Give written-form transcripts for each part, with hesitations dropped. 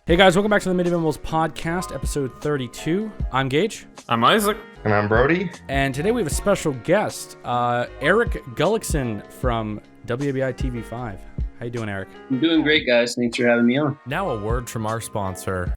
Hey guys, welcome back to the Midday Mumbles Podcast, episode 32. I'm Gage. I'm Isaac. And I'm Brody. And today we have a special guest, Eric Gullickson from WABI-TV5. How you doing, Eric? I'm doing great, guys. Thanks for having me on. Now a word from our sponsor.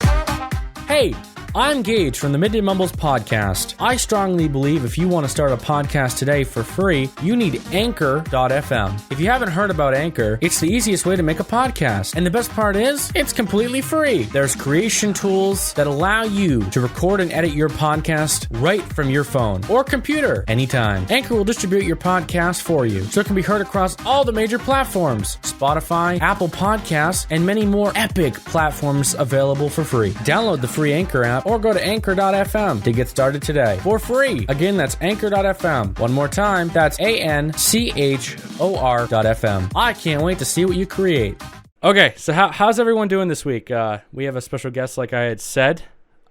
Hey, I'm Gage from the Midday Mumbles Podcast. I strongly believe if you want to start a podcast today for free, you need Anchor.fm. If you haven't heard about Anchor, it's the easiest way to make a podcast. And the best part is, it's completely free. There's creation tools that allow you to record and edit your podcast right from your phone or computer anytime. Anchor will distribute your podcast for you, so it can be heard across all the major platforms: Spotify, Apple Podcasts, and many more epic platforms available for free. Download the free Anchor app or go to Anchor.fm to get started today for free. Again, that's Anchor.fm. One more time, that's ANCHOR.fm. I can't wait to see what you create. Okay, so how's everyone doing this week? We have a special guest, like I had said,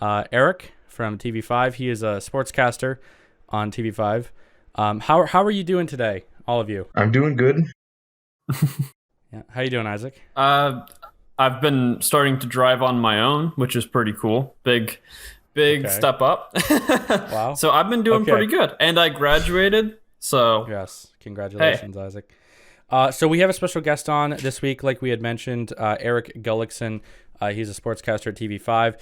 Eric from TV5. He is a sportscaster on TV5. How are you doing today, all of you? I'm doing good. Yeah. How you doing, Isaac? I've been starting to drive on my own, which is pretty cool. Big Okay. step up. Wow. So I've been doing pretty good. And I graduated, so... Yes. Congratulations, Isaac. So we have a special guest on this week, like we had mentioned, Eric Gullickson. He's a sportscaster at TV5.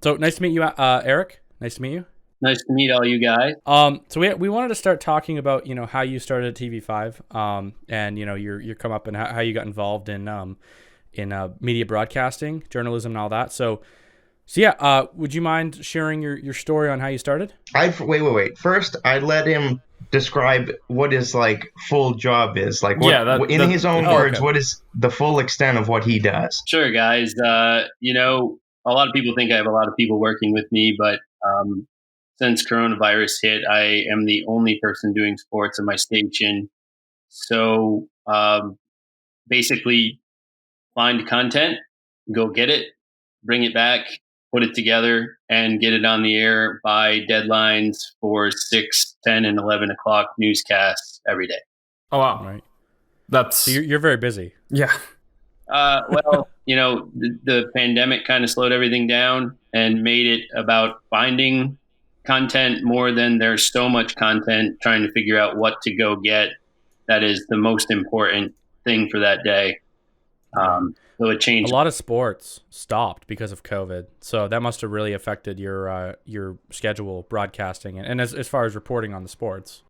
So nice to meet you, Eric. Nice to meet you. Nice to meet all you guys. So we wanted to start talking about, how you started at TV5, and, your come up and how you got involved in media broadcasting, journalism, and all that. So yeah, would you mind sharing your story on how you started? Wait. First, I'd let him describe what his full job is. In his own words, okay. What is the full extent of what he does? Sure, guys. A lot of people think I have a lot of people working with me, but since coronavirus hit, I am the only person doing sports at my station. So basically, find content, go get it, bring it back, put it together, and get it on the air by deadlines for 6, 10, and 11 o'clock newscasts every day. Oh, wow. Right. That's... So you're very busy. Yeah. The pandemic kind of slowed everything down and made it about finding content more than there's so much content, trying to figure out what to go get. That is the most important thing for that day. So it changed. A lot of sports stopped because of COVID, so that must have really affected your schedule broadcasting and as far as reporting on the sports.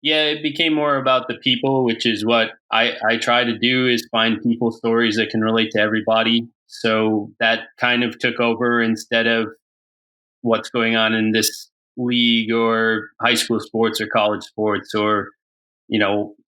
Yeah, it became more about the people, which is what I try to do, is find people stories that can relate to everybody. So that kind of took over instead of what's going on in this league or high school sports or college sports or,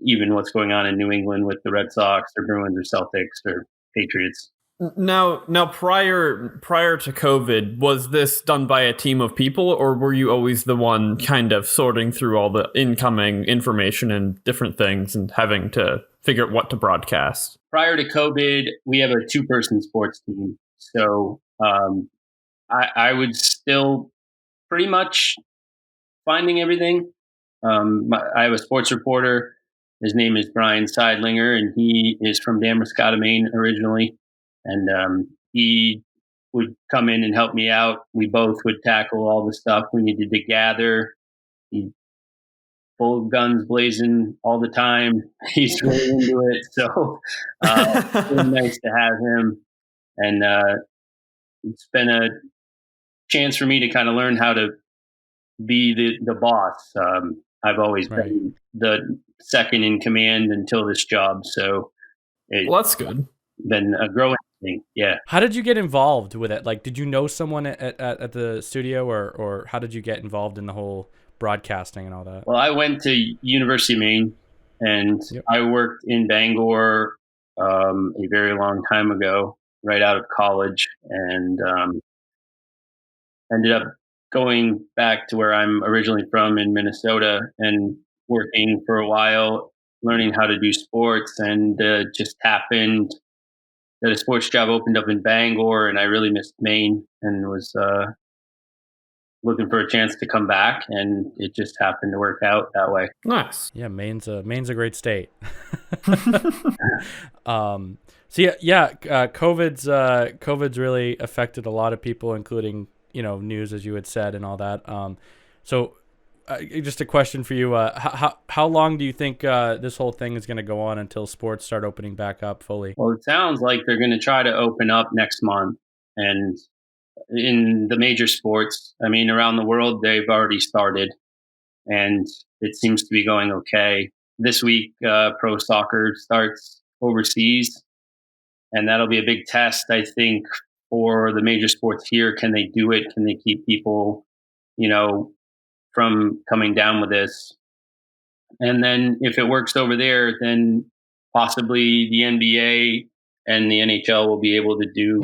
even what's going on in New England with the Red Sox or Bruins or Celtics or Patriots. Now, prior to COVID, was this done by a team of people, or were you always the one kind of sorting through all the incoming information and different things and having to figure out what to broadcast? Prior to COVID, we have a 2-person sports team. So I would still pretty much finding everything. I have a sports reporter. His name is Brian Seidlinger, and he is from Mankato, Maine originally. And he would come in and help me out. We both would tackle all the stuff we needed to gather. He's full guns blazing all the time. He's really into it. So it's really nice to have him. And it's been a chance for me to kind of learn how to be the boss. I've always been the second in command until this job. So that's good. Been a growing thing. Yeah. How did you get involved with it? Did you know someone at the studio or how did you get involved in the whole broadcasting and all that? Well, I went to University of Maine and I worked in Bangor a very long time ago, right out of college, and ended up going back to where I'm originally from in Minnesota and working for a while, learning how to do sports, and just happened that a sports job opened up in Bangor, and I really missed Maine and was looking for a chance to come back, and it just happened to work out that way. Nice. Yeah, Maine's a great state. COVID's really affected a lot of people, including, news, as you had said, and all that. Just a question for you: how long do you think this whole thing is going to go on until sports start opening back up fully? Well, it sounds like they're going to try to open up next month, and in the major sports, around the world, they've already started, and it seems to be going okay. This week, pro soccer starts overseas, and that'll be a big test, I think, for the major sports here. Can they do it? Can they keep people, from coming down with this? And then if it works over there, then possibly the NBA and the NHL will be able to do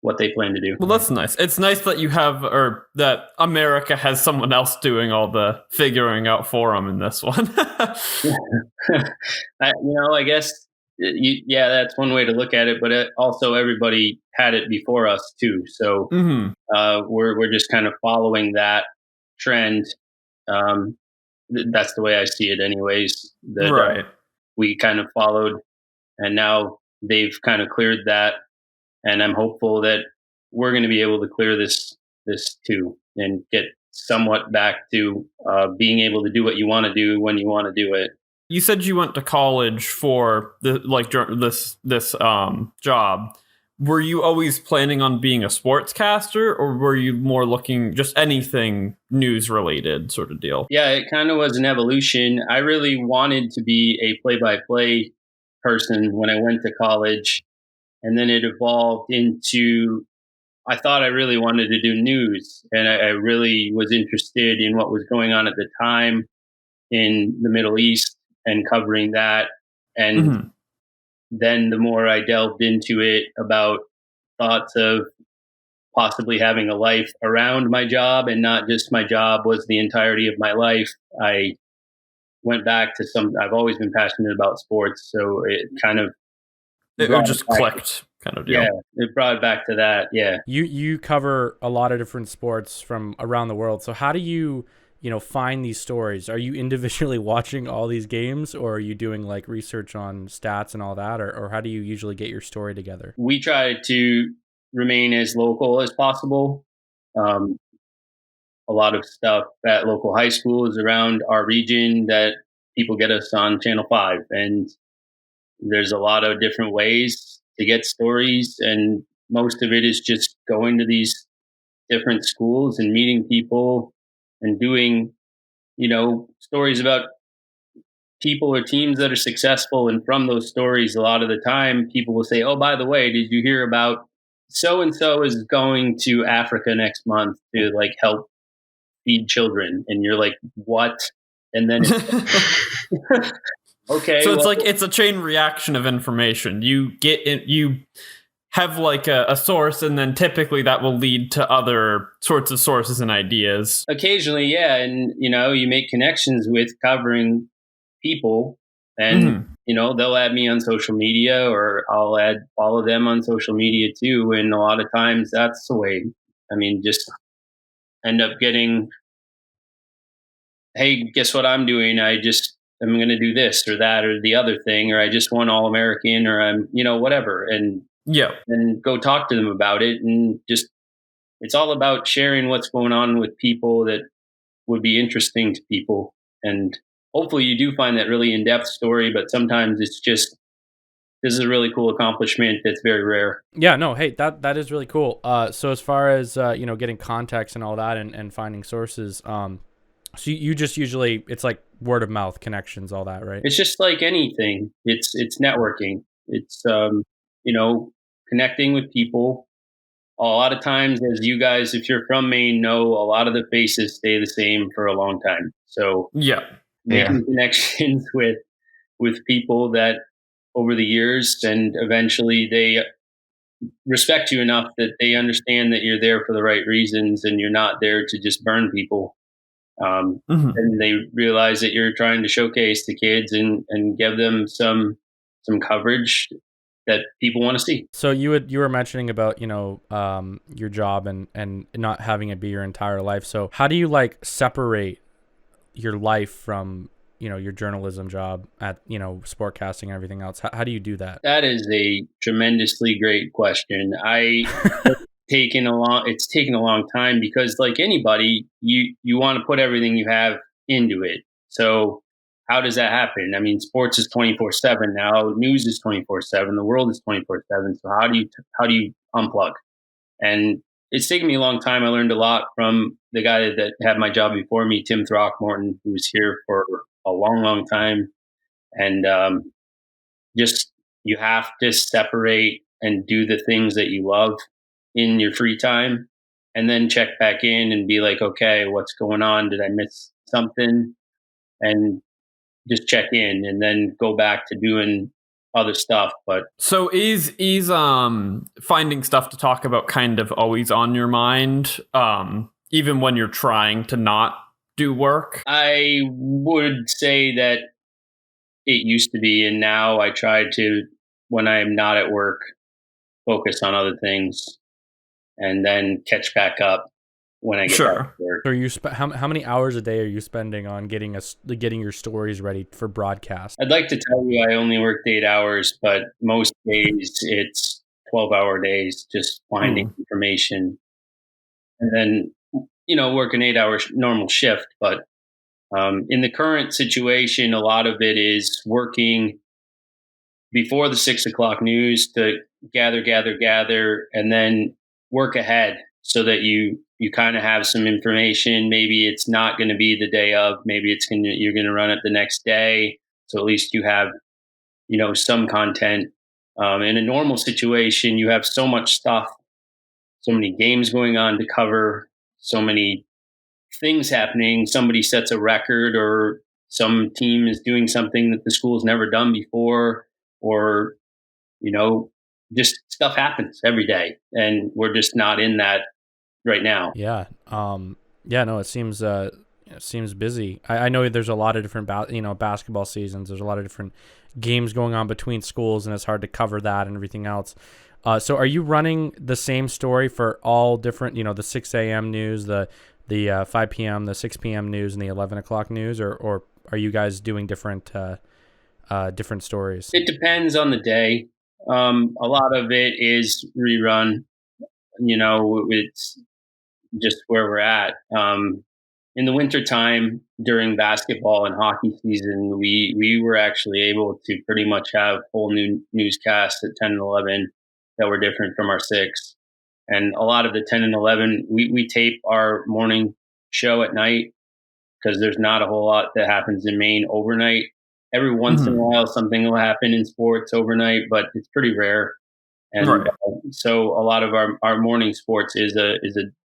what they plan to do. Well, that's nice. It's nice that you have, or that America has someone else doing all the figuring out for them in this one. I guess, that's one way to look at it. But also, everybody had it before us too. So we're just kind of following that trend. That's the way I see it, anyways. Right. We kind of followed, and now they've kind of cleared that. And I'm hopeful that we're going to be able to clear this too, and get somewhat back to being able to do what you want to do when you want to do it. You said you went to college for this job. Were you always planning on being a sportscaster, or were you more looking just anything news related sort of deal? Yeah, it kind of was an evolution. I really wanted to be a play-by-play person when I went to college. And then it evolved into, I thought I really wanted to do news. And I really was interested in what was going on at the time in the Middle East and covering that. And then the more I delved into it, about thoughts of possibly having a life around my job and not just my job was the entirety of my life, I went back to I've always been passionate about sports. So it kind of, it just clicked kind of deal. Yeah, it brought it back to that. Yeah. You cover a lot of different sports from around the world. So how do you find these stories? Are you individually watching all these games, or are you doing like research on stats and all that? Or how do you usually get your story together? We try to remain as local as possible. A lot of stuff at local high schools around our region that people get us on Channel 5. And there's a lot of different ways to get stories, and most of it is just going to these different schools and meeting people and doing, stories about people or teams that are successful. And from those stories, a lot of the time people will say, oh, by the way, did you hear about so-and-so is going to Africa next month to like help feed children? And you're like, what? And then okay. So it's a chain reaction of information. You have like a source, and then typically that will lead to other sorts of sources and ideas. Occasionally, yeah. And, you make connections with covering people, and, they'll add me on social media, or I'll follow them on social media too. And a lot of times that's the way, just end up getting, hey, guess what I'm doing? I'm going to do this or that or the other thing, or I just won All-American, or I'm, whatever. And go talk to them about it. And just, it's all about sharing what's going on with people that would be interesting to people. And hopefully you do find that really in-depth story, but sometimes it's just, this is a really cool accomplishment that's very rare. Yeah, no, hey, that is really cool. So as far as, getting context and all that and finding sources, so you just usually, it's like word of mouth connections, all that, right? It's just like anything. It's networking. It's, connecting with people. A lot of times, as you guys, if you're from Maine, know, a lot of the faces stay the same for a long time. So making connections with people that over the years, and eventually they respect you enough that they understand that you're there for the right reasons and you're not there to just burn people. And they realize that you're trying to showcase the kids and give them some coverage. that people want to see. So you were mentioning about, your job and not having it be your entire life. So how do you like separate your life from, your journalism job at, sportcasting and everything else? How do you do that? That is a tremendously great question. It's taken a long time because, like anybody, you want to put everything you have into it. So how does that happen? I mean, sports is 24/7 now. News is 24/7. The world is 24/7. So how do you unplug? And it's taken me a long time. I learned a lot from the guy that had my job before me, Tim Throckmorton, who was here for a long, long time. And just you have to separate and do the things that you love in your free time, and then check back in and be like, okay, what's going on? Did I miss something? And just check in, and then go back to doing other stuff. But so is finding stuff to talk about kind of always on your mind, even when you're trying to not do work? I would say that it used to be, and now I try to, when I'm not at work, focus on other things and then catch back up when I get back to work. So you how many hours a day are you spending on getting your stories ready for broadcast? I'd like to tell you I only worked 8 hours, but most days it's 12-hour days, just finding information, and then work an 8-hour normal shift. But in the current situation, a lot of it is working before the 6 o'clock news to gather, and then work ahead so that you kind of have some information. Maybe it's not going to be the day of, maybe you're going to run it the next day. So at least you have, some content. In a normal situation, you have so much stuff, so many games going on to cover, so many things happening. Somebody sets a record, or some team is doing something that the school's never done before, or, just stuff happens every day, and we're just not in that right now. Yeah. No, it seems busy. I know there's a lot of different, basketball seasons. There's a lot of different games going on between schools, and it's hard to cover that and everything else. So are you running the same story for all different, the 6 a.m. news, the 5 p.m., the 6 p.m. news, and the 11 o'clock news, or are you guys doing different stories? It depends on the day. A lot of it is rerun. It's just where we're at. In the wintertime, during basketball and hockey season, we were actually able to pretty much have whole new newscasts at 10 and 11 that were different from our 6. And a lot of the 10 and 11, we tape our morning show at night because there's not a whole lot that happens in Maine overnight. Every once in a while, something will happen in sports overnight, but it's pretty rare. And so a lot of our morning sports is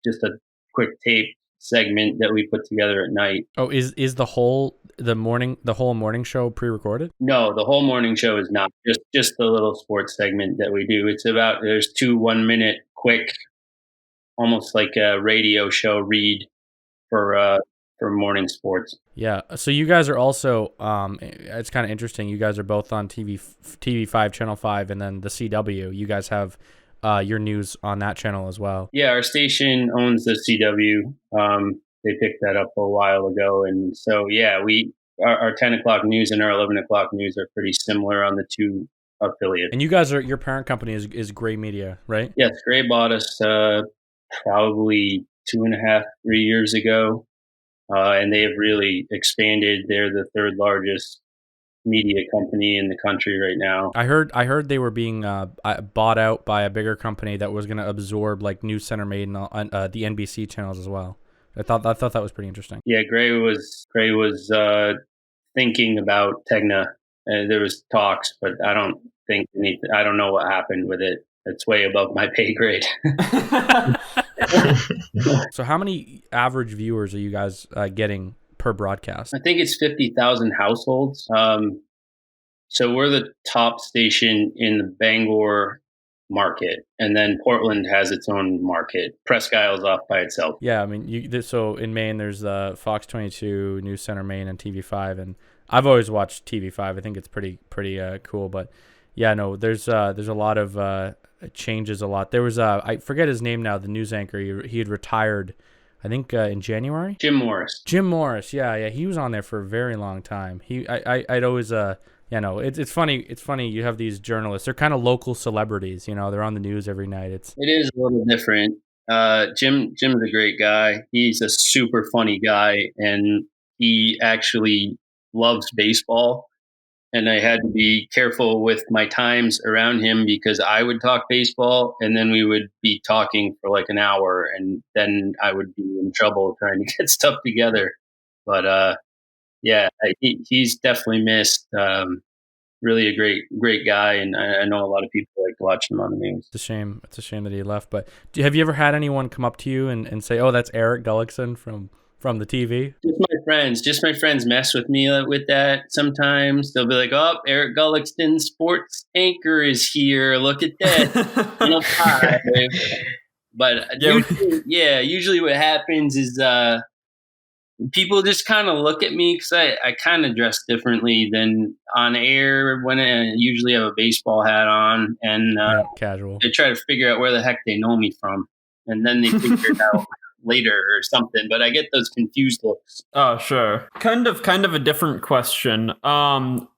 just a quick tape segment that we put together at night. Oh, is the whole morning show pre-recorded? No, the whole morning show is not. Just the little sports segment that we do. There's 2 1-minute quick, almost like a radio show read for morning sports. Yeah. So you guys are also, it's kind of interesting. You guys are both on TV5, Channel 5, and then the CW. You guys have your news on that channel as well. Yeah, our station owns the CW. They picked that up a while ago. And so, yeah, our 10 o'clock news and our 11 o'clock news are pretty similar on the 2 affiliates. And you guys your parent company is Gray Media, right? Yes, Gray bought us probably 2.5, 3 years ago. And they have really expanded. They're the 3rd largest media company in the country right now. I heard they were being bought out by a bigger company that was going to absorb like News Center Maine and the NBC channels as well. I thought that was pretty interesting. Yeah, Gray was thinking about Tegna. There was talks, but I don't know what happened with it. It's way above my pay grade. So how many average viewers are you guys getting per broadcast? I think it's 50,000 households. So we're the top station in the Bangor market, and then Portland has its own market. Presque Isle's off by itself. Yeah, I mean, so in Maine, there's the Fox 22, News Center Maine, and TV5, and I've always watched TV5. I think it's pretty cool, but Yeah, no, there's a lot of changes a lot. There was I forget his name now, the news anchor. He had retired, I think in January. Jim Morris. Jim Morris, yeah, he was on there for a very long time. I'd always it's funny. It's funny. You have these journalists. They're kind of local celebrities. They're on the news every night. It is a little different. Jim's a great guy. He's a super funny guy, and he actually loves baseball. And I had to be careful with my times around him because I would talk baseball, and then we would be talking for like an hour, and then I would be in trouble trying to get stuff together. But he's definitely missed. Really a great guy, and I know a lot of people like to watch him on the news. It's a shame that he left. But have you ever had anyone come up to you and say, "Oh, that's Eric Gullickson from the TV"? Just my friends mess with me with that. Sometimes they'll be like, "Oh, Eric Gullickson, sports anchor, is here. Look at that." Hi. But usually what happens is people just kind of look at me because I kind of dress differently than on air when I usually have a baseball hat on, and casual. They try to figure out where the heck they know me from, and then they figure it out later or something. But I get those confused looks. Oh, sure. Kind of a different question. When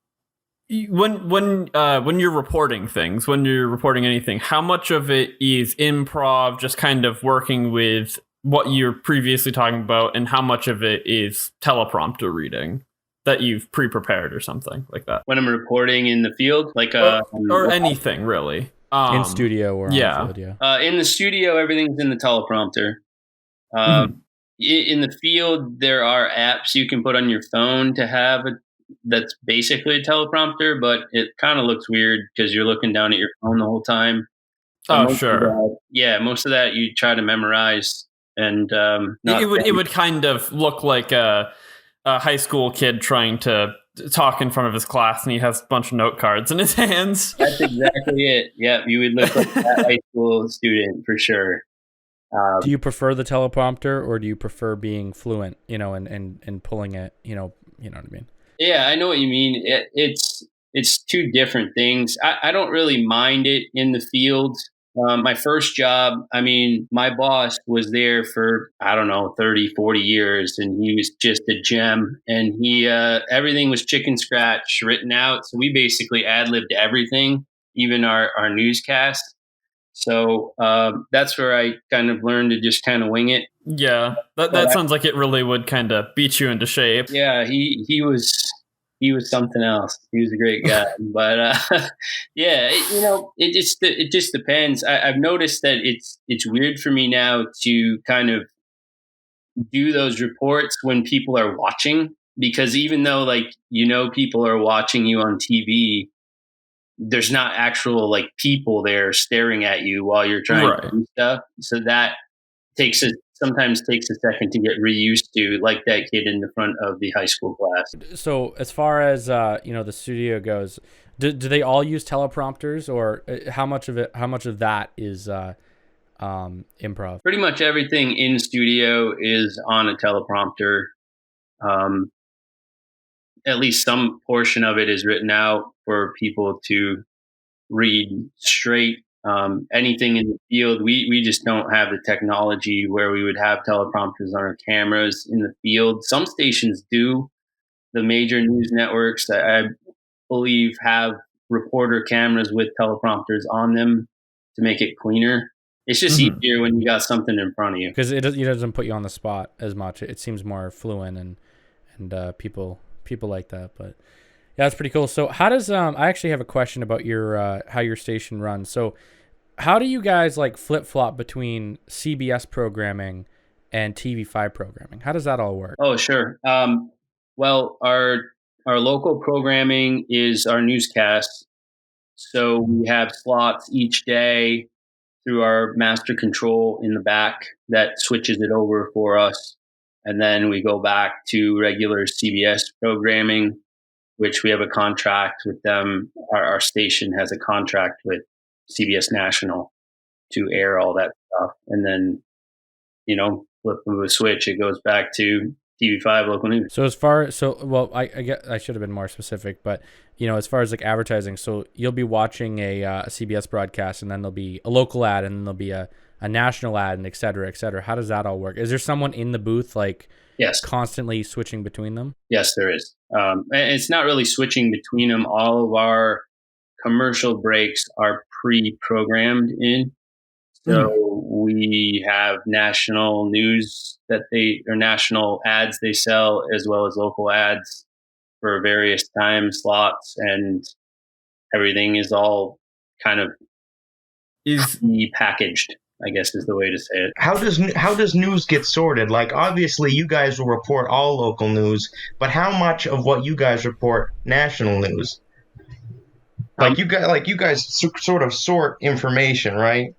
you're reporting things, when you're reporting anything, how much of it is improv, just kind of working with what you're previously talking about, and how much of it is teleprompter reading that you've pre-prepared or something like that? When I'm reporting in the field, or anything really, in studio or on the field, in the studio, everything's in the teleprompter. In the field, there are apps you can put on your phone to have that's basically a teleprompter, but it kind of looks weird because you're looking down at your phone the whole time. So sure. Most of that you try to memorize. And it would kind of look like a high school kid trying to talk in front of his class, and he has a bunch of note cards in his hands. That's exactly it. Yeah, you would look like that high school student for sure. Do you prefer the teleprompter, or do you prefer being fluent? And pulling it. You know what I mean? Yeah, I know what you mean. It's two different things. I don't really mind it in the field. My first job, my boss was there for, 30, 40 years, and he was just a gem, and he, everything was chicken scratch written out. So we basically ad-libbed everything, even our newscast. So, that's where I kind of learned to just kind of wing it. Yeah. That sounds like it really would kind of beat you into shape. Yeah. He was something else. He was a great guy, but it just depends. I've noticed that it's weird for me now to kind of do those reports when people are watching, because even though people are watching you on TV, there's not actual people there staring at you while you're trying to do stuff. So that sometimes takes a second to get reused to, like that kid in the front of the high school class. So as far as the studio goes, do they all use teleprompters, or how much of that is improv? Pretty much everything in studio is on a teleprompter. At least some portion of it is written out for people to read straight. Anything in the field, we just don't have the technology where we would have teleprompters on our cameras in the field. Some stations do. The major news networks, I believe, have reporter cameras with teleprompters on them to make it cleaner. It's just easier when you got something in front of you, because it doesn't put you on the spot as much. It seems more fluent, and people like that. But yeah, that's pretty cool. So how does I actually have a question about your how your station runs. So how do you guys flip-flop between CBS programming and TV5 programming? How does that all work? Oh, sure. Well, our local programming is our newscast. So we have slots each day through our master control in the back that switches it over for us. And then we go back to regular CBS programming, which we have a contract with them. Our station has a contract with CBS National to air all that stuff. And then, flip of a switch, it goes back to TV5 local news. So I get I should have been more specific, but as far as like advertising, so you'll be watching a CBS broadcast, and then there'll be a local ad, and then there'll be a national ad, and et cetera, et cetera. How does that all work? Is there someone in the booth Yes, constantly switching between them? Yes, there is. And it's not really switching between them. All of our commercial breaks are pre-programmed in. So we have national news national ads they sell, as well as local ads for various time slots, and everything is all kind of packaged, I guess is the way to say it. How does news get sorted? Like, obviously you guys will report all local news, but how much of what you guys report national news? You guys sort of sort information, right?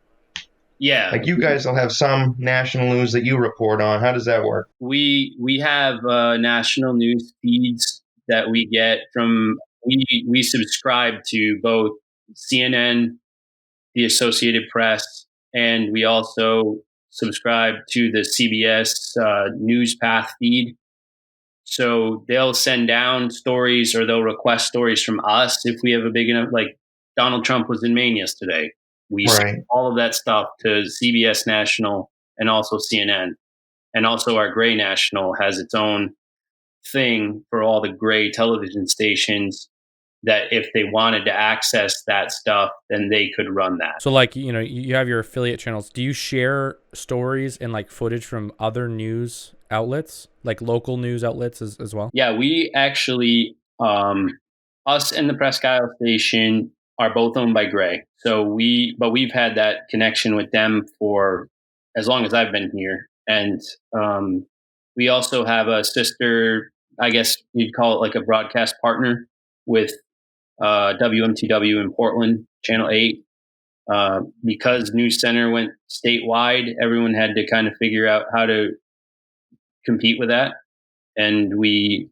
Yeah. Like, you guys will have some national news that you report on. How does that work? We have national news feeds that we get from. We subscribe to both CNN, the Associated Press, and we also subscribe to the CBS News Path feed. So they'll send down stories, or they'll request stories from us if we have a big enough. Like Donald Trump was in Maine yesterday. We send all of that stuff to CBS National and also CNN. And also our Gray National has its own thing for all the Gray television stations, that if they wanted to access that stuff, then they could run that. So you have your affiliate channels. Do you share stories and footage from other news outlets, like local news outlets as well? Yeah, we actually, us and the Presque Isle station are both owned by Gray. So we've had that connection with them for as long as I've been here. And we also have a sister, I guess you'd call it like a broadcast partner, with WMTW in Portland, Channel 8. Because News Center went statewide, everyone had to kind of figure out how to compete with that. And we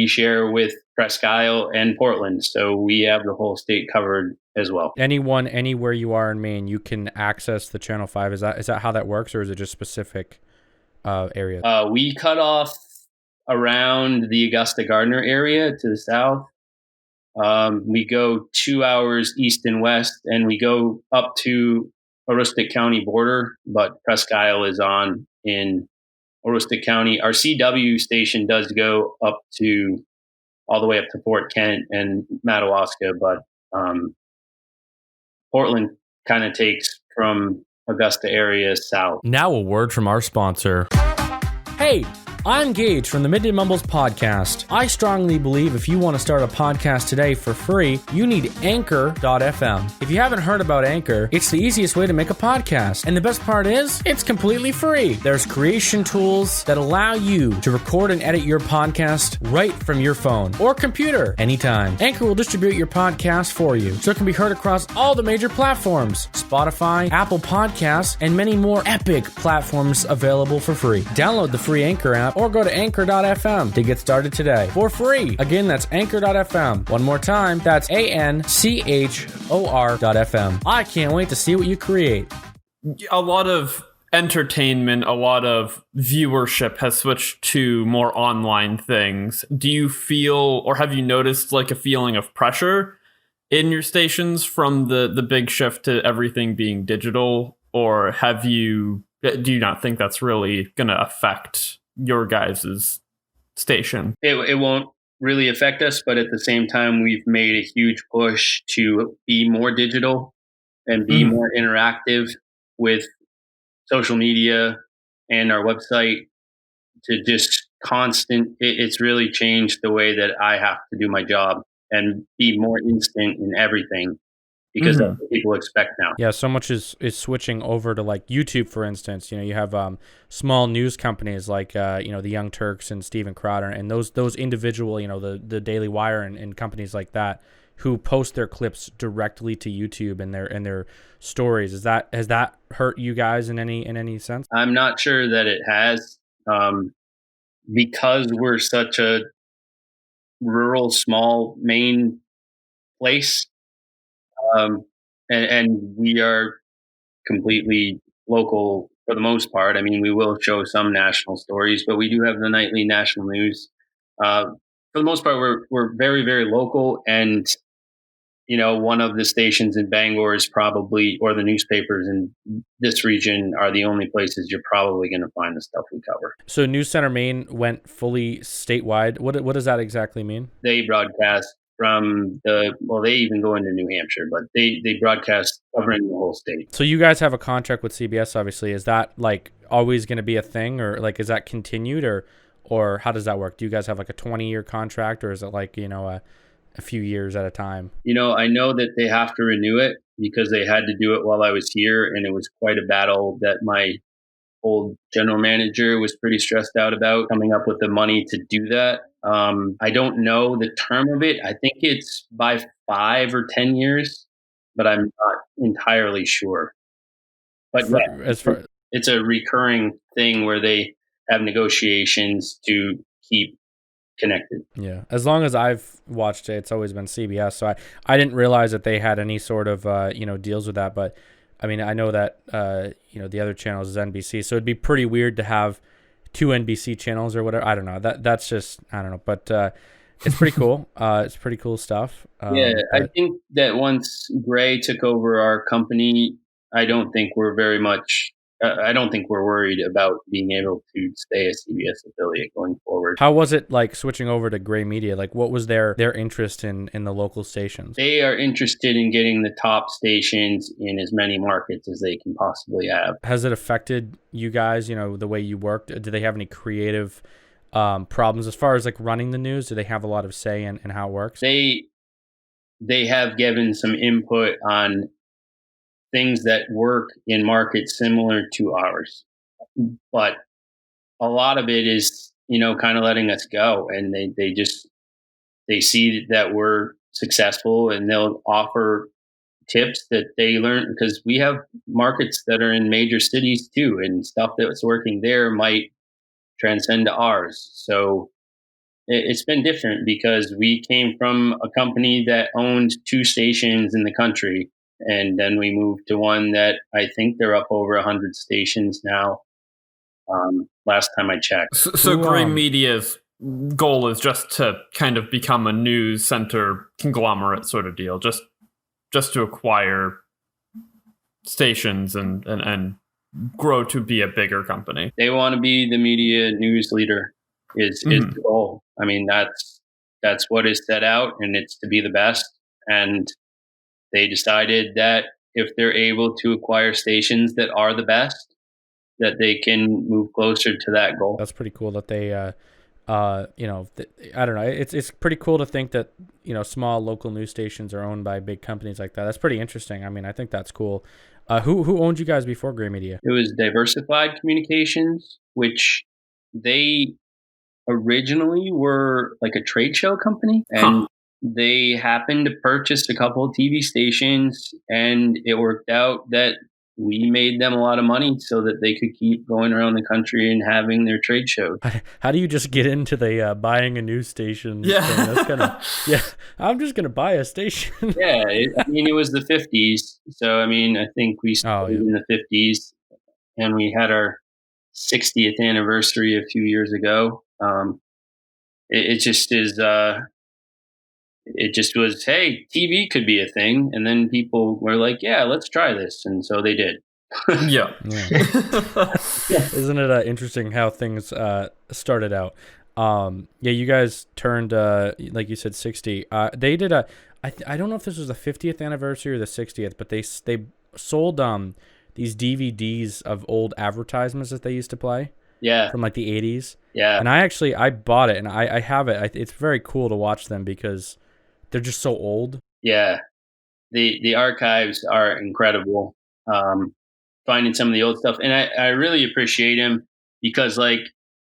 share with Presque Isle and Portland, so we have the whole state covered as well. Anyone, anywhere you are in Maine, you can access the Channel 5. Is that how that works, or is it just specific areas? We cut off around the Augusta Gardner area to the south. We go 2 hours east and west, and we go up to Aroostook County border, but Presque Isle is on in Aroostook County. Our CW station does go up to all the way up to Fort Kent and Madawaska, but Portland kind of takes from Augusta area south. Now a word from our sponsor. Hey, I'm Gage from the Midday Mumbles Podcast. I strongly believe if you want to start a podcast today for free, you need Anchor.fm. If you haven't heard about Anchor, it's the easiest way to make a podcast. And the best part is, it's completely free. There's creation tools that allow you to record and edit your podcast right from your phone or computer anytime. Anchor will distribute your podcast for you, so it can be heard across all the major platforms: Spotify, Apple Podcasts, and many more epic platforms available for free. Download the free Anchor app or go to Anchor.fm to get started today for free. Again, that's Anchor.fm. One more time, that's ANCHOR.fm. I can't wait to see what you create. A lot of entertainment, a lot of viewership has switched to more online things. Do you feel, or have you noticed a feeling of pressure in your stations from the big shift to everything being digital? Or do you not think that's really going to affect your guys' station? It won't really affect us, but at the same time, we've made a huge push to be more digital and be more interactive with social media and our website, to just it's really changed the way that I have to do my job and be more instant in everything, because that's what people expect now. Yeah, so much is switching over to YouTube, for instance. You have small news companies like the Young Turks and Steven Crowder, and those individual, the Daily Wire and companies like that, who post their clips directly to YouTube and their stories. Has that hurt you guys in any sense? I'm not sure that it has, because we're such a rural, small Maine place. And we are completely local for the most part. I mean, we will show some national stories, but we do have the nightly national news. For the most part, we're very, very local, and one of the stations in Bangor is probably, or the newspapers in this region are the only places you're probably going to find the stuff we cover. So News Center Maine went fully statewide. What does that exactly mean? They broadcast from they even go into New Hampshire, but they broadcast covering the whole state. So you guys have a contract with CBS, obviously. Is that like always going to be a thing, or like is that continued, or how does that work? Do you guys have like a 20-year contract, or is it like a few years at a time? I know that they have to renew it because they had to do it while I was here, and it was quite a battle that my old general manager was pretty stressed out about coming up with the money to do that. I don't know the term of it. I think it's by 5 or 10 years, but I'm not entirely sure. But it's a recurring thing where they have negotiations to keep connected. Yeah. As long as I've watched it, it's always been CBS. So I didn't realize that they had any sort of, deals with that. But I mean, I know that, the other channels is NBC. So it'd be pretty weird to have 2 NBC channels or whatever. I don't know. That's just, I don't know. But it's pretty cool. It's pretty cool stuff. I think that once Gray took over our company, I don't think we're worried about being able to stay a CBS affiliate going forward. How was it like switching over to Gray Media? Like, what was their interest in the local stations? They are interested in getting the top stations in as many markets as they can possibly have. Has it affected you guys, the way you worked? Do they have any creative problems as far as like running the news? Do they have a lot of say in how it works? They have given some input on things that work in markets similar to ours, but a lot of it is kind of letting us go, and they see that we're successful, and they'll offer tips that they learn, because we have markets that are in major cities too, and stuff that's working there might transcend to ours. So it's been different because we came from a company that owned 2 stations in the country, and then we moved to one that I think they're up over 100 stations now. Last time I checked. So Gray Media's goal is just to kind of become a news center conglomerate sort of deal, just to acquire stations and grow to be a bigger company. They want to be the media news leader is the goal. I mean, that's what is set out, and it's to be the best. And they decided that if they're able to acquire stations that are the best, that they can move closer to that goal. That's pretty cool that they, I don't know. It's pretty cool to think that, small local news stations are owned by big companies like that. That's pretty interesting. I mean, I think that's cool. Who owned you guys before Gray Media? It was Diversified Communications, which they originally were like a trade show company, and they happened to purchase a couple of TV stations, and it worked out that we made them a lot of money so that they could keep going around the country and having their trade shows. How do you just get into the buying a news station? Yeah. Thing? That's kinda, I'm just going to buy a station. It was the 50s. So, I think we started in the 50s, and we had our 60th anniversary a few years ago. It just is... It just was, hey, TV could be a thing. And then people were like, yeah, let's try this. And so they did. Yeah. Isn't it interesting how things started out? You guys turned, like you said, 60. They did I don't know if this was the 50th anniversary or the 60th, but they sold these DVDs of old advertisements that they used to play. Yeah. From like the 80s. Yeah. And I bought it, and I have it. It's very cool to watch them because they're just so old. Yeah. The archives are incredible. Finding some of the old stuff. And I really appreciate him because like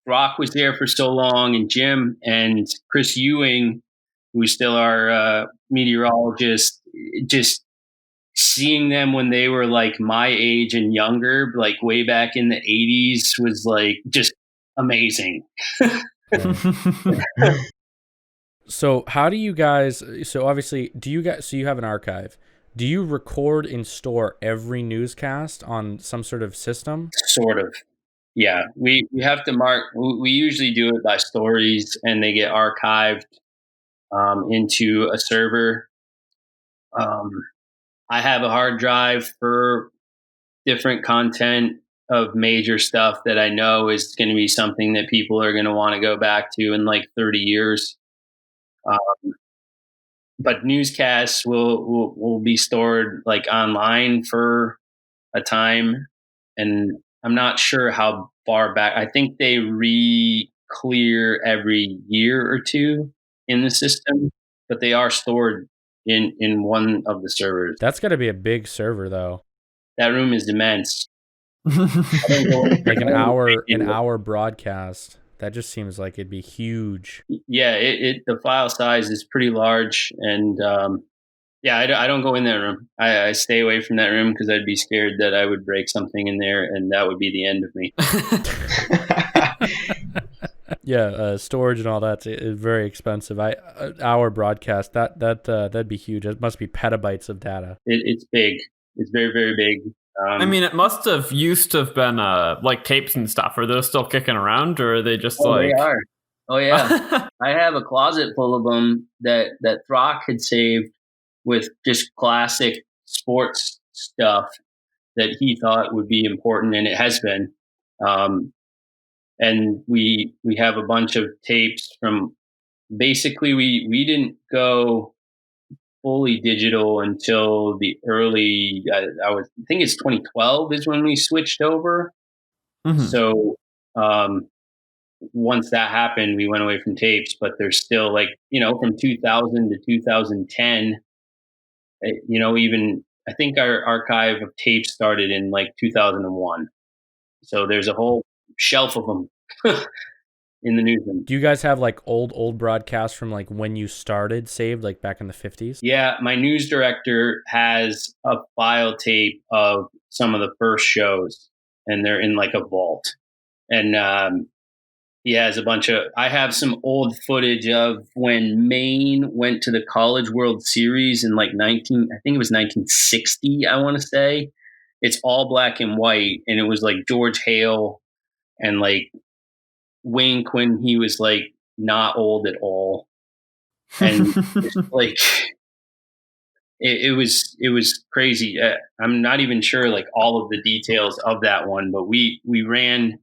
Rock was there for so long, and Jim and Chris Ewing, who's still our meteorologist, just seeing them when they were like my age and younger, like way back in the 80s, was like just amazing. So how do you guys, so obviously, so you have an archive, Do you record and store every newscast on some sort of system? Sort of. Yeah, we have to mark. We usually do it by stories, and they get archived into a server. I have a hard drive for different content of major stuff that I know is going to be something that people are going to want to go back to in like 30 years. But newscasts will be stored like online for a time, and I'm not sure how far back. I think they re-clear every year or two in the system, but they are stored in one of the servers. That's got to be a big server, though. That room is immense. Like an hour broadcast. That just seems like it'd be huge. Yeah, the file size is pretty large, and I don't go in that room. I stay away from that room because I'd be scared that I would break something in there, and that would be the end of me. Yeah, storage and all that is very expensive. Hour broadcast that'd be huge. It must be petabytes of data. It's big. It's very, very big. I mean, it must have used to have been like tapes and stuff. Are those still kicking around, or are they just like? They are. Oh yeah, I have a closet full of them that Throck had saved with just classic sports stuff that he thought would be important, and it has been. And we have a bunch of tapes from. Basically, we didn't go fully digital until the early. I think it's 2012 is when we switched over. Mm-hmm. So once that happened, we went away from tapes. But there's still from 2000 to 2010. Even I think our archive of tapes started in 2001. So there's a whole shelf of them in the newsroom. Do you guys have old broadcasts from when you started saved, back in the 50s? Yeah, my news director has a file tape of some of the first shows, and they're in a vault. And he has a bunch of. I have some old footage of when Maine went to the College World Series in I think it was 1960. I want to say it's all black and white, and it was George Hale and Wink when he was not old at all, and it was crazy. I'm not even sure all of the details of that one, but we ran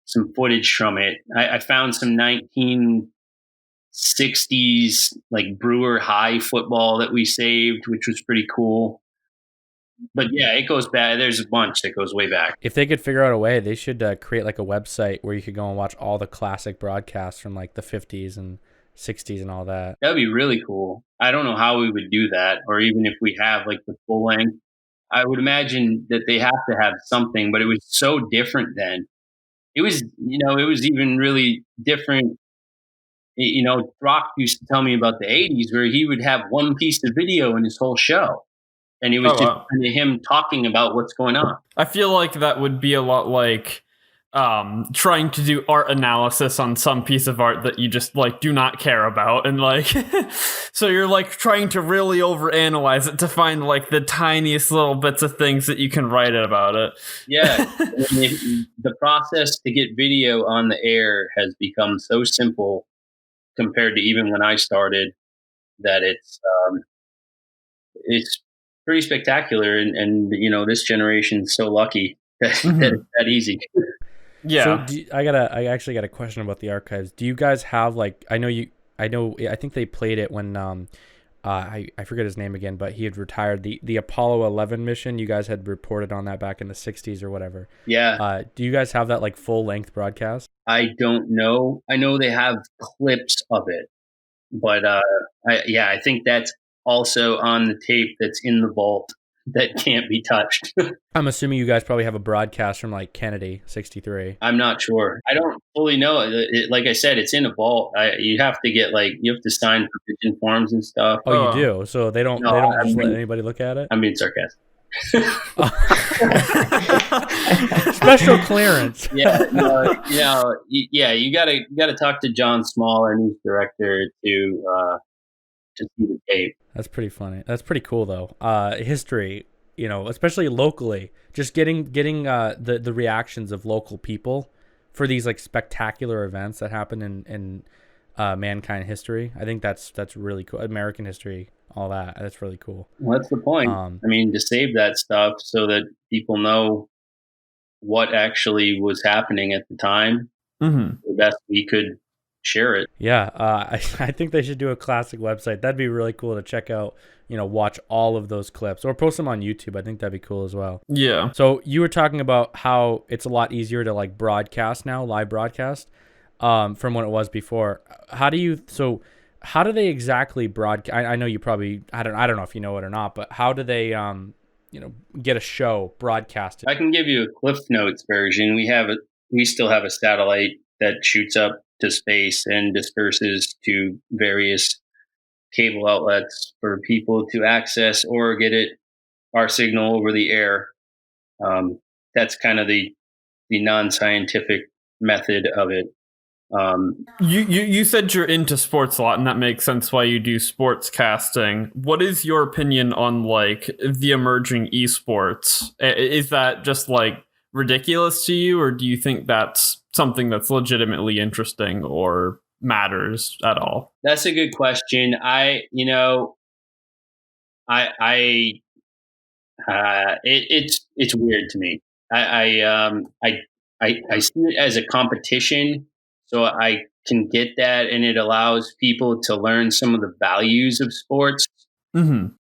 some footage from it. I found some 1960s Brewer High football that we saved, which was pretty cool. But yeah, it goes back. There's a bunch that goes way back. If they could figure out a way, they should create a website where you could go and watch all the classic broadcasts from the 50s and 60s and all that. That'd be really cool. I don't know how we would do that, or even if we have the full length. I would imagine that they have to have something, but it was so different then. It was, it was even really different. Rock used to tell me about the 80s where he would have one piece of video in his whole show. And it was just kind of him talking about what's going on. I feel like that would be a lot trying to do art analysis on some piece of art that you just do not care about, and so you're trying to really overanalyze it to find the tiniest little bits of things that you can write about it. Yeah, the process to get video on the air has become so simple compared to even when I started that it's pretty spectacular, and this generation's so lucky that it's that easy. Yeah. So I actually got a question about the archives. Do you guys have I think they played it when I forget his name again, but he had retired. The Apollo 11 mission, you guys had reported on that back in the 60s or whatever. Yeah. Do you guys have that full length broadcast? I don't know. I know they have clips of it, but I think that's also on the tape that's in the vault that can't be touched. I'm assuming you guys probably have a broadcast from Kennedy 63. I'm not sure. I don't fully know. Like I said, it's in a vault. You have to get you have to sign provision forms and stuff. Oh, you do? So they don't just let anybody look at it? I'm being sarcastic. Special clearance. Yeah, you gotta talk to John Small, our news director, to to see the tape. That's pretty funny. That's pretty cool though. History, especially locally, just getting the reactions of local people for these like spectacular events that happen in mankind history. I think that's really cool. American history, all that. That's really cool. Well, that's the point. To save that stuff so that people know what actually was happening at the time, the best we could share it. Yeah, I think they should do a classic website. That'd be really cool to check out, watch all of those clips or post them on YouTube. I think that'd be cool as well. Yeah. So you were talking about how it's a lot easier to like broadcast now, live broadcast, from what it was before. How do they exactly broadcast? I know you probably, I don't know if you know it or not, but how do they, get a show broadcasted? I can give you a Cliff Notes version. We still have a satellite that shoots up to space and disperses to various cable outlets for people to access or get our signal over the air. That's kind of the non-scientific method of it. You said you're into sports a lot, and that makes sense why you do sports casting. What is your opinion on like the emerging esports? Is that just like ridiculous to you, or do you think that's something that's legitimately interesting or matters at all? That's a good question. It's weird to me. I see it as a competition, so I can get that, and it allows people to learn some of the values of sports.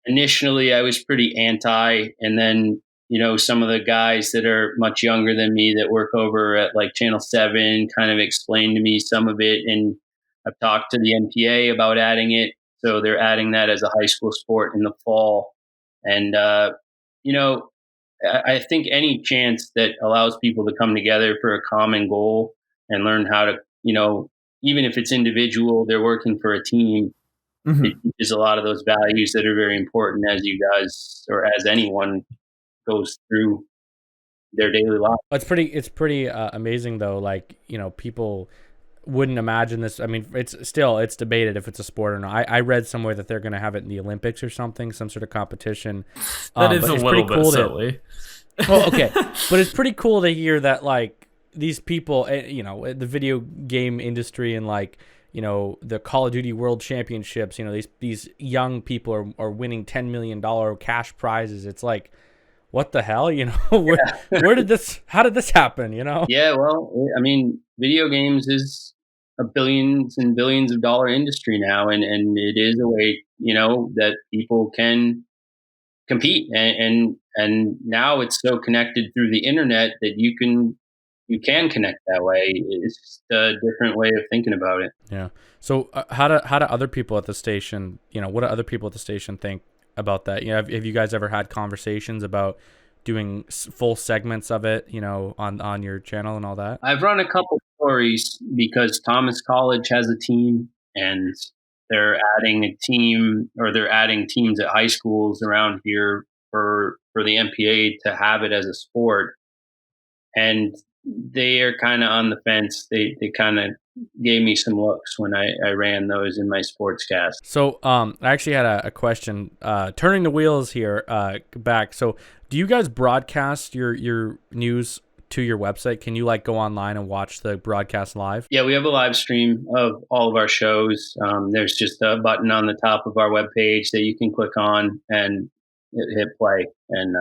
Initially, I was pretty anti, and then some of the guys that are much younger than me that work over at like Channel 7 kind of explained to me some of it, and I've talked to the NPA about adding it, so they're adding that as a high school sport in the fall. And I think any chance that allows people to come together for a common goal and learn how to, even if it's individual, they're working for a team. It teaches a lot of those values that are very important as you guys, or as anyone goes through their daily life. It's pretty amazing though. Like, people wouldn't imagine this. I mean, it's debated if it's a sport or not. I read somewhere that they're going to have it in the Olympics or something, some sort of competition. That is a little bit silly. Well, okay. But it's pretty cool to hear that like these people, the video game industry and like, the Call of Duty World Championships, these young people are winning $10 million cash prizes. It's like, what the hell, how did this happen, Yeah, well, I mean, video games is a billions and billions of dollar industry now, and it is a way, that people can compete, and now it's so connected through the internet that you can connect that way. It's just a different way of thinking about it. Yeah. So how do other people at the station, what do other people at the station think about that? Have you guys ever had conversations about doing full segments of it, on your channel and all that? I've run a couple stories because Thomas College has a team, and they're adding teams at high schools around here for the MPA to have it as a sport. And they are kind of on the fence. They kind of gave me some looks when I ran those in my sportscast. So I actually had a question, turning the wheels here back. So do you guys broadcast your news to your website? Can you like go online and watch the broadcast live? Yeah, we have a live stream of all of our shows. There's just a button on the top of our webpage that you can click on and hit play, and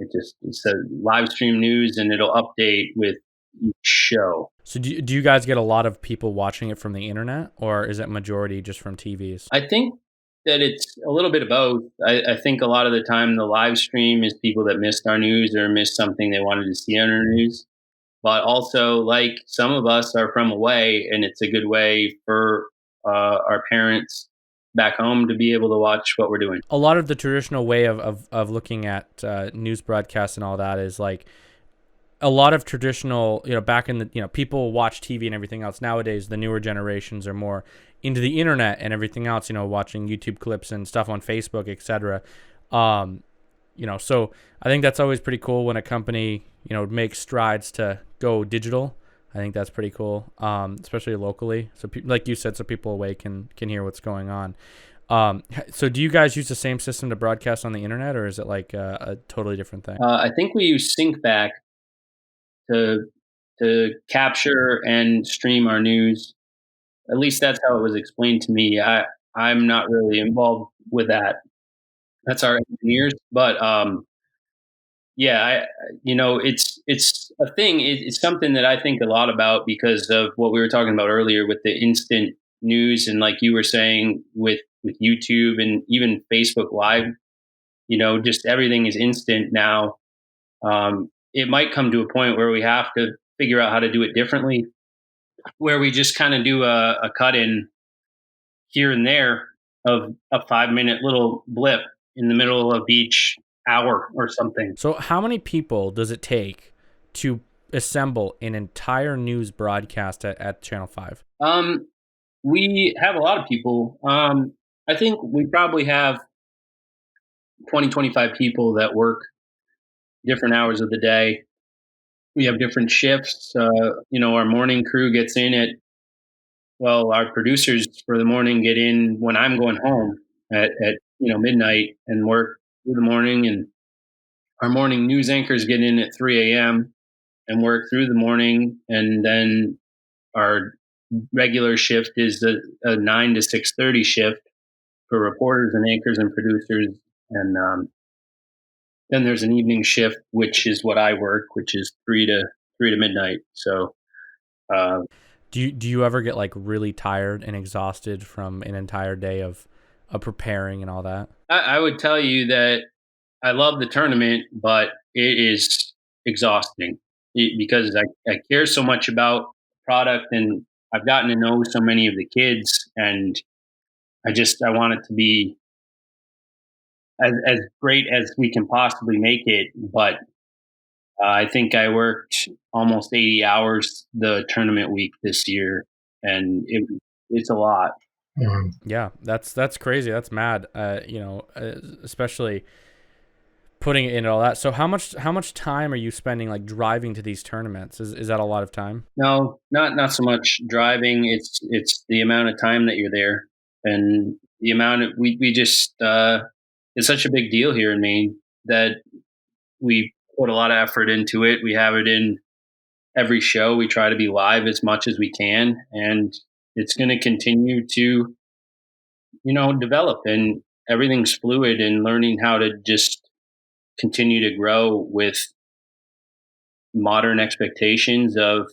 it's a live stream news, and it'll update with each show. So do you guys get a lot of people watching it from the internet, or is it majority just from TVs? I think that it's a little bit of both. I think a lot of the time the live stream is people that missed our news or missed something they wanted to see on our news. But also, like, some of us are from away, and it's a good way for our parents back home to be able to watch what we're doing. A lot of the traditional way of looking at news broadcasts and all that is like a lot of traditional, back in the, people watch TV and everything else. Nowadays, the newer generations are more into the internet and everything else, watching YouTube clips and stuff on Facebook, etc. So I think that's always pretty cool when a company, makes strides to go digital. I think that's pretty cool, especially locally. So like you said, so people away can hear what's going on. So do you guys use the same system to broadcast on the internet, or is it like a totally different thing? I think we use SyncBack to capture and stream our news. At least that's how it was explained to me. I'm not really involved with that. That's our engineers, but yeah, it's a thing. It's something that I think a lot about because of what we were talking about earlier with the instant news, and like you were saying with YouTube and even Facebook Live. Just everything is instant now. It might come to a point where we have to figure out how to do it differently, where we just kind of do a cut in here and there of a 5-minute little blip in the middle of each hour or something. So how many people does it take to assemble an entire news broadcast at Channel 5? We have a lot of people. I think we probably have 20, 25 people that work different hours of the day. We have different shifts. Our morning crew gets in our producers for the morning get in when I'm going home at midnight and work through the morning, and our morning news anchors get in at 3 a.m. and work through the morning, and then our regular shift is a 9 to 6:30 shift for reporters and anchors and producers, and then there's an evening shift, which is what I work, which is 3 to midnight. So, do you ever get like really tired and exhausted from an entire day of preparing and all that? I would tell you that I love the tournament, but it is exhausting because I care so much about product, and I've gotten to know so many of the kids, and I want it to be as great as we can possibly make it. But I think I worked almost 80 hours the tournament week this year, and it's a lot. Yeah, that's crazy. That's mad. Especially putting it into all that. So how much time are you spending like driving to these tournaments? Is that a lot of time? No, not so much driving. It's the amount of time that you're there, and the amount of we just it's such a big deal here in Maine that we put a lot of effort into it. We have it in every show. We try to be live as much as we can, and it's going to continue to, develop, and everything's fluid, and learning how to just continue to grow with modern expectations of,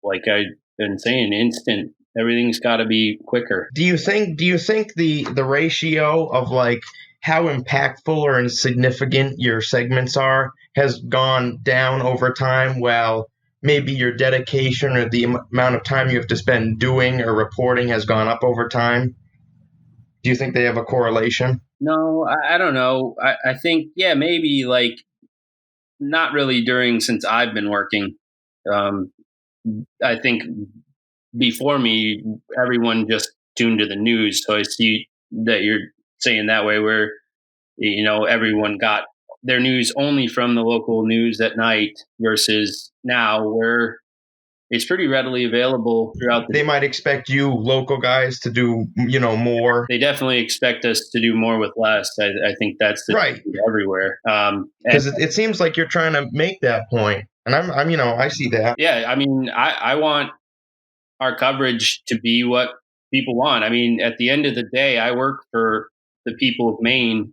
like I've been saying, instant. Everything's got to be quicker. Do you think the ratio of like how impactful or insignificant your segments are has gone down over time, while maybe your dedication or the amount of time you have to spend doing or reporting has gone up over time? Do you think they have a correlation? No, I don't know. I think, yeah, maybe like not really since I've been working. I think before me, everyone just tuned to the news. So I see that you're saying that way, where, everyone got their news only from the local news at night, versus now where it's pretty readily available throughout the They might expect you local guys to do, more. They definitely expect us to do more with less. I think that's the right everywhere. Because it seems like you're trying to make that point, and I'm I see that. Yeah, I mean, I want our coverage to be what people want. I mean, at the end of the day, I work for the people of Maine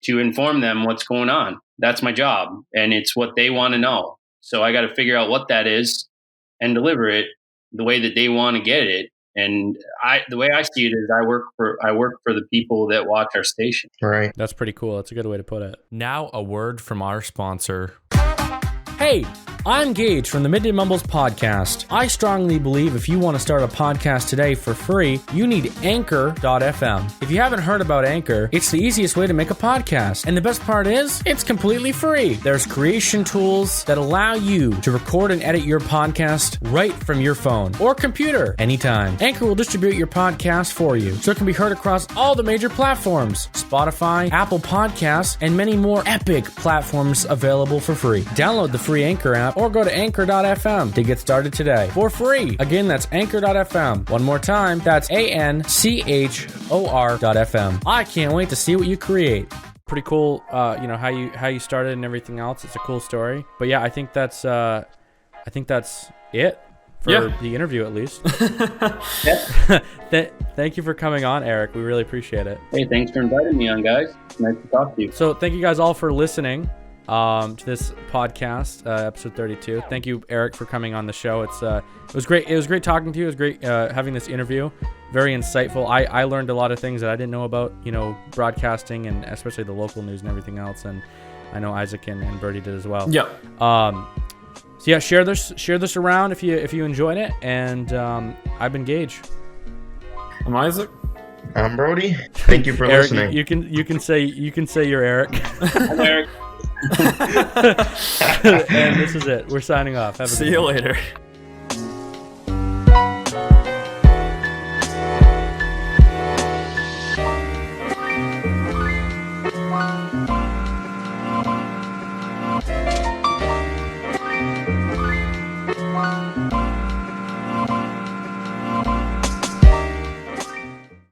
to inform them what's going on. That's my job, and it's what they want to know. So I got to figure out what that is and deliver it the way that they want to get it. And the way I see it is I work for the people that watch our station. Right. That's pretty cool. That's a good way to put it. Now a word from our sponsor. Hey, I'm Gage from the Midday Mumbles Podcast. I strongly believe if you want to start a podcast today for free, you need Anchor.fm. If you haven't heard about Anchor, it's the easiest way to make a podcast. And the best part is, it's completely free. There's creation tools that allow you to record and edit your podcast right from your phone or computer anytime. Anchor will distribute your podcast for you, so it can be heard across all the major platforms: Spotify, Apple Podcasts, and many more epic platforms available for free. Download the free Anchor app or go to anchor.fm to get started today for free. Again, that's anchor.fm. One more time, that's ANCHOR.FM. I can't wait to see what you create. Pretty cool, how you started and everything else. It's a cool story. But yeah, I think that's it for the interview, at least. Thank you for coming on, Eric. We really appreciate it. Hey, thanks for inviting me on, guys. It's nice to talk to you. So thank you guys all for listening to this podcast, episode 32. Thank you, Eric, for coming on the show. It was great. It was great talking to you. It was great having this interview. Very insightful. I learned a lot of things that I didn't know about, broadcasting and especially the local news and everything else. And I know Isaac and Bertie did as well. Yeah. So yeah, share this around if you enjoyed it. And I've been Gage. I'm Isaac. I'm Brody. Thank you for Eric, listening. You can say you're Eric. I'm Eric. And this is it. We're signing off. See you later.